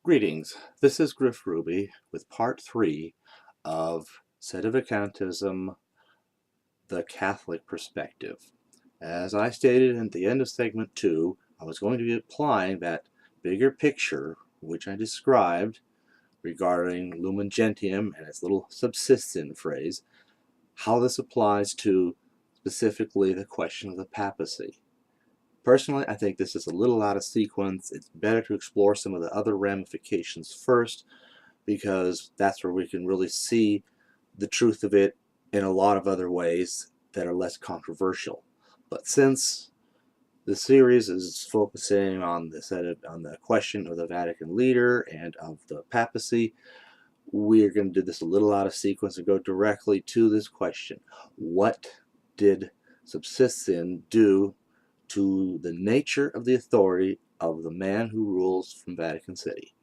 Greetings, this is Griff Ruby with part 3 of Sedevacantism, the Catholic Perspective. As I stated at the end of segment 2, I was going to be applying that bigger picture which I described regarding Lumen Gentium and its little subsistent phrase, how this applies to specifically the question of the papacy. Personally, I think this is a little out of sequence. It's better to explore some of the other ramifications first, because that's where we can really see the truth of it in a lot of other ways that are less controversial. But since the series is focusing on the question of the Vatican leader and of the papacy, we're going to do this a little out of sequence and go directly to this question. What did subsisting do to the nature of the authority of the man who rules from Vatican City?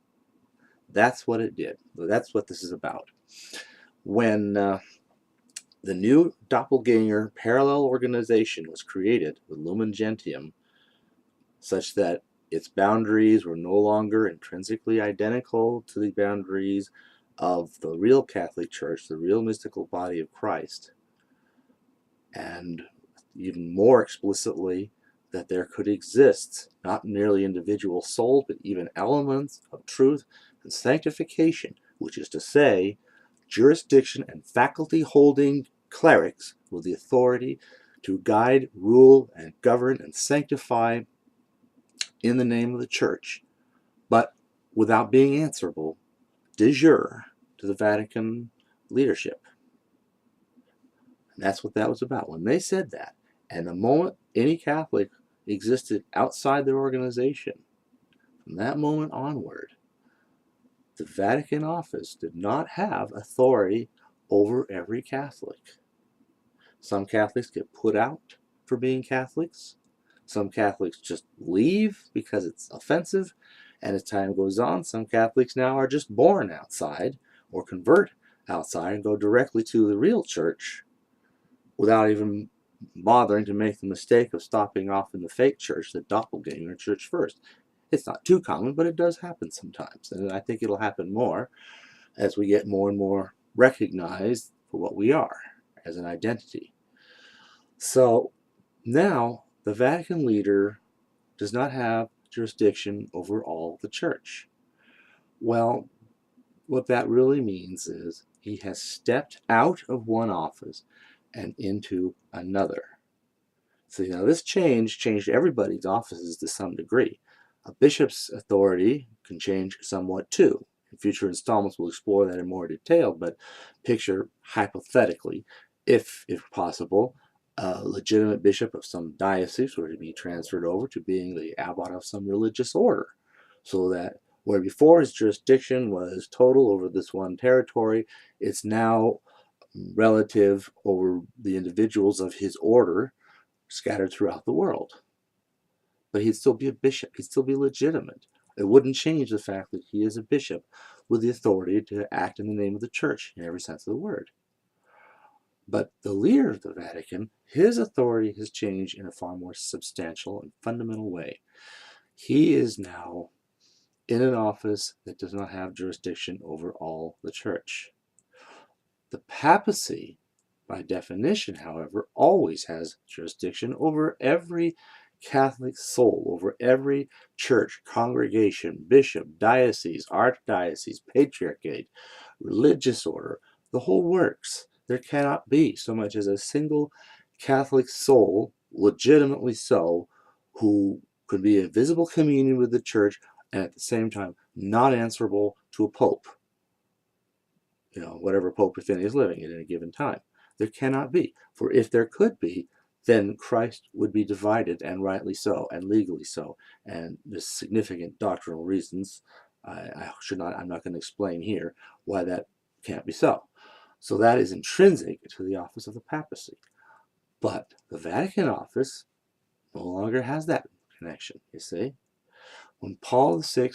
That's what it did. That's what this is about. When the new doppelganger parallel organization was created with Lumen Gentium, such that its boundaries were no longer intrinsically identical to the boundaries of the real Catholic Church, the real mystical body of Christ, and even more explicitly, that there could exist not merely individual souls, but even elements of truth and sanctification, which is to say, jurisdiction and faculty holding clerics with the authority to guide, rule, and govern and sanctify in the name of the Church, but without being answerable de jure to the Vatican leadership. And that's what that was about. When they said that, and the moment any Catholic existed outside their organization, from that moment onward, the Vatican office did not have authority over every Catholic. Some Catholics get put out for being Catholics. Some Catholics just leave because it's offensive. And as time goes on, some Catholics now are just born outside or convert outside and go directly to the real church without even bothering to make the mistake of stopping off in the fake church, the doppelganger church, first. It's not too common, but it does happen sometimes. And I think it'll happen more as we get more and more recognized for what we are as an identity. So now the Vatican leader does not have jurisdiction over all the church. Well, what that really means is he has stepped out of one office and into another. So now this changed everybody's offices to some degree. A bishop's authority can change somewhat too. In future installments we'll explore that in more detail, but picture hypothetically, if possible, a legitimate bishop of some diocese were to be transferred over to being the abbot of some religious order, so that where before his jurisdiction was total over this one territory, it's now relative over the individuals of his order scattered throughout the world. But he'd still be a bishop. He'd still be legitimate. It wouldn't change the fact that he is a bishop with the authority to act in the name of the church in every sense of the word. But the leader of the Vatican, his authority has changed in a far more substantial and fundamental way. He is now in an office that does not have jurisdiction over all the church. The papacy, by definition, however, always has jurisdiction over every Catholic soul, over every church, congregation, bishop, diocese, archdiocese, patriarchate, religious order, the whole works. There cannot be so much as a single Catholic soul, legitimately so, who could be in visible communion with the church and at the same time not answerable to a pope. Whatever pope within is living at any given time. There cannot be. For if there could be, then Christ would be divided, and rightly so, and legally so. And there's significant doctrinal reasons. I'm not going to explain here why that can't be so. So that is intrinsic to the office of the papacy. But the Vatican office no longer has that connection, you see. When Paul VI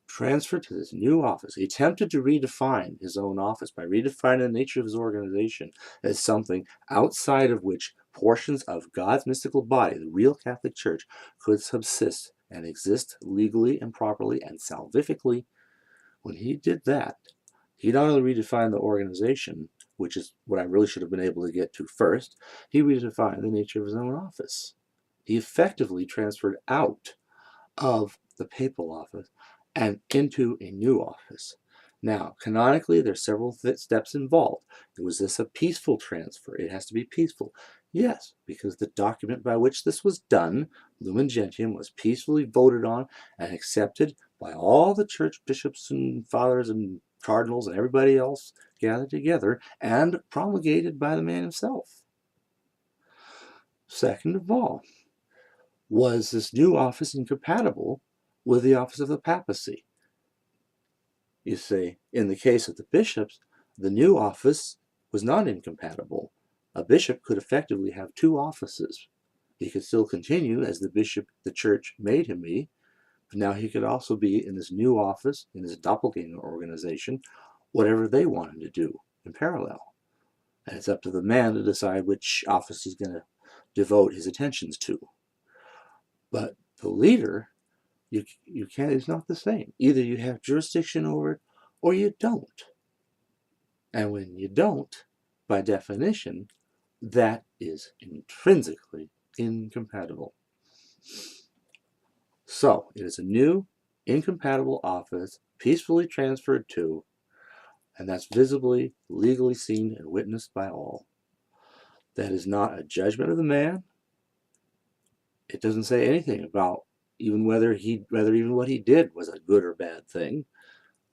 transferred to this new office, he attempted to redefine his own office by redefining the nature of his organization as something outside of which portions of God's mystical body, the real Catholic Church, could subsist and exist legally and properly and salvifically When he did that, he not only redefined the organization, which is what I really should have been able to get to first, he redefined the nature of his own office. He effectively transferred out of the papal office and into a new office. Now, canonically, there's several steps involved. Was this a peaceful transfer? It has to be peaceful. Yes, because the document by which this was done, Lumen Gentium, was peacefully voted on and accepted by all the church bishops and fathers and cardinals and everybody else gathered together and promulgated by the man himself. Second of all, was this new office incompatible with the office of the papacy? You see, in the case of the bishops, the new office was not incompatible. A bishop could effectively have two offices. He could still continue as the bishop the church made him be, but now he could also be in this new office, in this doppelganger organization, whatever they wanted to do in parallel. And it's up to the man to decide which office he's going to devote his attentions to. But the leader, you can't, it's not the same. Either you have jurisdiction over it or you don't. And when you don't, by definition, that is intrinsically incompatible. So, it is a new, incompatible office, peacefully transferred to, and that's visibly, legally seen and witnessed by all. That is not a judgment of the man. It doesn't say anything about even whether even what he did was a good or bad thing,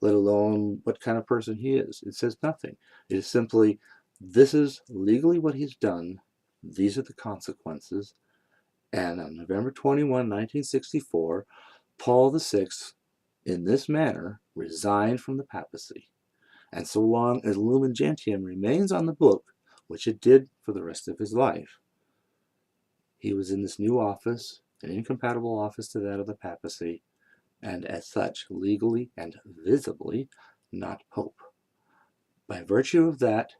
let alone what kind of person he is. It says nothing. It is simply, this is legally what he's done. These are the consequences. And on November 21, 1964, Paul VI, in this manner, resigned from the papacy. And so long as Lumen Gentium remains on the book, which it did for the rest of his life, he was in this new office, an incompatible office to that of the papacy, and as such, legally and visibly, not Pope. By virtue of that,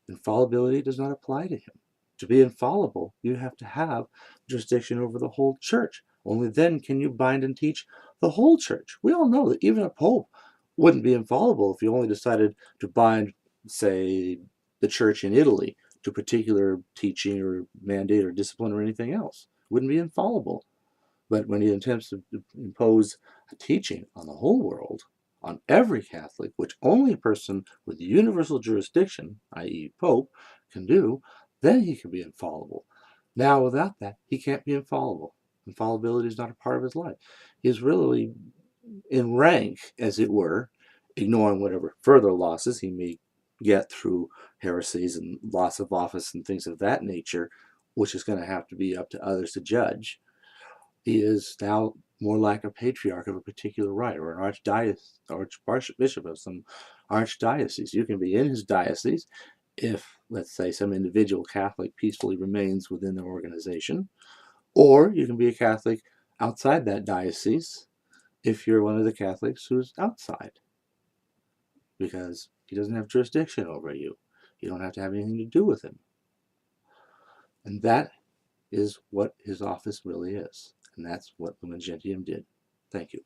infallibility does not apply to him. To be infallible, you have to have jurisdiction over the whole church. Only then can you bind and teach the whole church. We all know that even a Pope wouldn't be infallible if he only decided to bind, say, the church in Italy to particular teaching or mandate or discipline or anything else. Wouldn't be infallible. But when he attempts to impose a teaching on the whole world, on every Catholic, which only a person with universal jurisdiction, i.e. Pope, can do, then he can be infallible. Now, without that, he can't be infallible. Infallibility is not a part of his life. He's really in rank, as it were, ignoring whatever further losses he may get through heresies and loss of office and things of that nature, which is going to have to be up to others to judge. He is now more like a patriarch of a particular rite, or an archbishop of some archdiocese. You can be in his diocese if, let's say, some individual Catholic peacefully remains within the organization, or you can be a Catholic outside that diocese if you're one of the Catholics who's outside, because he doesn't have jurisdiction over you. You don't have to have anything to do with him. And that is what his office really is. And that's what Lumen Gentium did. Thank you.